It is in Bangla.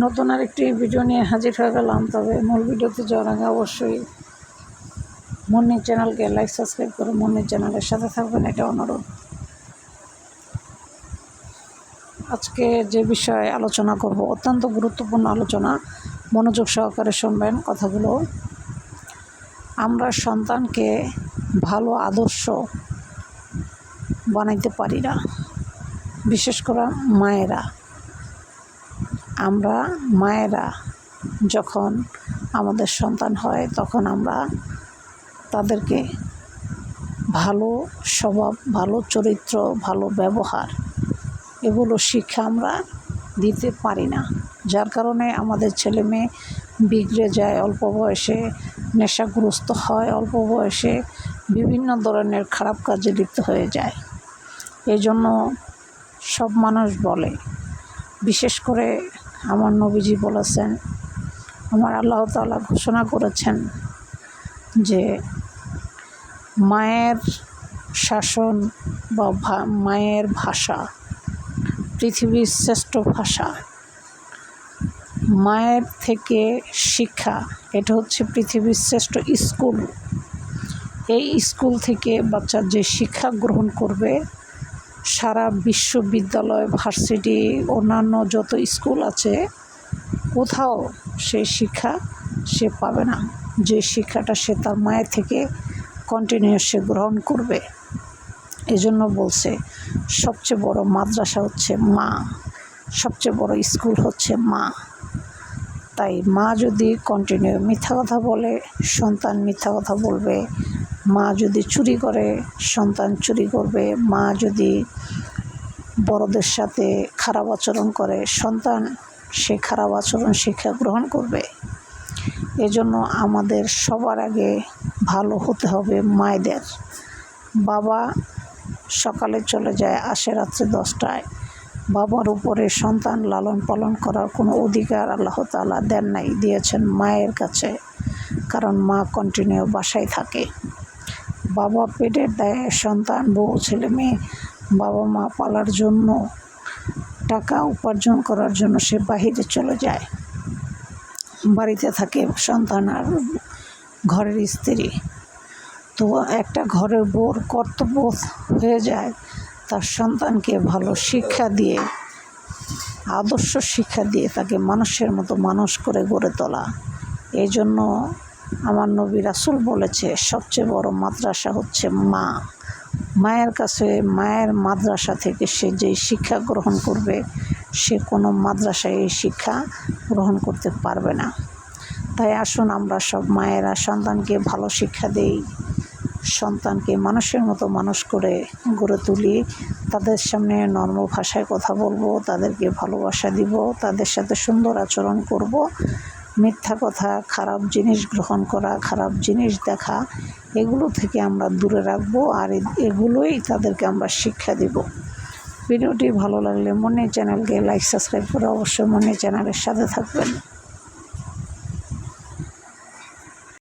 নতুন আরেকটি ভিডিও নিয়ে হাজির হয়ে গেলাম। তবে মূল ভিডিওতে যাওয়ার আগে অবশ্যই মুন্নির চ্যানেলকে লাইক সাবস্ক্রাইব করে মুন্নির চ্যানেলের সাথে থাকবেন, এটা অনুরোধ। আজকে যে বিষয়ে আলোচনা করব অত্যন্ত গুরুত্বপূর্ণ আলোচনা, মনোযোগ সহকারে শুনবেন কথাগুলো। আমরা সন্তানকে ভালো আদর্শ বানাইতে পারি না, বিশেষ করে মায়েরা। আমরা মায়েরা যখন আমাদের সন্তান হয় তখন আমরা তাদেরকে ভালো স্বভাব, ভালো চরিত্র, ভালো ব্যবহার এগুলো শিক্ষা আমরা দিতে পারি না, যার কারণে আমাদের ছেলে মেয়ে বিগড়ে যায়, অল্প বয়সে নেশাগ্রস্ত হয়, অল্প বয়সে বিভিন্ন ধরনের খারাপ কাজে লিপ্ত হয়ে যায়। এই জন্য সব মানুষ বলে, বিশেষ করে আমার নবীজি বলেছেন, আমার আল্লাহ তাআলা ঘোষণা করেছেন যে মায়ের শাসন বা মায়ের ভাষা পৃথিবীর শ্রেষ্ঠ ভাষা। মায়ের থেকে শিক্ষা, এটা হচ্ছে পৃথিবীর শ্রেষ্ঠ স্কুল। এই স্কুল থেকে বাচ্চা যে শিক্ষা গ্রহণ করবে, সারা বিশ্ববিদ্যালয়, ভার্সিটি, অন্যান্য যত স্কুল আছে, কোথাও সেই শিক্ষা সে পাবে না। যে শিক্ষাটা সে তার মায়ের থেকে কন্টিনিউয়াস সে গ্রহণ করবে। এজন্য বলছে সবচেয়ে বড় মাদ্রাসা হচ্ছে মা, সবচেয়ে বড় স্কুল হচ্ছে মা। তাই মা যদি কন্টিনিউ মিথ্যা কথা বলে, সন্তান মিথ্যা কথা বলবে। মা যদি চুরি করে, সন্তান চুরি করবে। মা যদি বড়দের সাথে খারাপ আচরণ করে, সন্তান সে খারাপ আচরণ শিক্ষা গ্রহণ করবে। এজন্য আমাদের সবার আগে ভালো হতে হবে মায়েদের। বাবা সকালে চলে যায়, আসে রাত্রে 10টায়। বাবার উপরে সন্তান লালন পালন করার কোনো অধিকার আল্লাহ তাআলা দেন নাই, দিয়েছেন মায়ের কাছে। কারণ মা কন্টিনিউ বাসায় থাকে। বাবা পেটের দেয় সন্তান, বউ, ছেলে মেয়ে, বাবা মা পালার জন্য, টাকা উপার্জন করার জন্য সে বাহিরে চলে যায়। বাড়িতে থাকে সন্তান আর ঘরের স্ত্রী। তো একটা ঘরের বউর কর্তব্য হয়ে যায় তার সন্তানকে ভালো শিক্ষা দিয়ে, আদর্শ শিক্ষা দিয়ে তাকে মানুষের মতো মানুষ করে গড়ে তোলা। এই জন্য আমার নবী রাসূল বলেছে সবচেয়ে বড় মাদ্রাসা হচ্ছে মা। মায়ের কাছে, মায়ের মাদ্রাসা থেকে সে যে শিক্ষা গ্রহণ করবে, সে কোনো মাদ্রাসায় এই শিক্ষা গ্রহণ করতে পারবে না। তাই আসুন আমরা সব মায়েরা সন্তানকে ভালো শিক্ষা দেই, সন্তানকে মানুষের মতো মানুষ করে গড়ে তুলি। তাদের সামনে নর্ম ভাষায় কথা বলবো, তাদেরকে ভালোবাসা দিব, তাদের সাথে সুন্দর আচরণ করব। মিথ্যা কথা, খারাপ জিনিস গ্রহণ করা, খারাপ জিনিস দেখা, এগুলো থেকে আমরা দূরে রাখবো। আর এগুলোই তাদেরকে আমরা শিক্ষা দিব। ভিডিওটি ভালো লাগলে মুন্নি চ্যানেলকে লাইক সাবস্ক্রাইব করে অবশ্যই মুন্নি চ্যানেলের সাথে থাকবেন।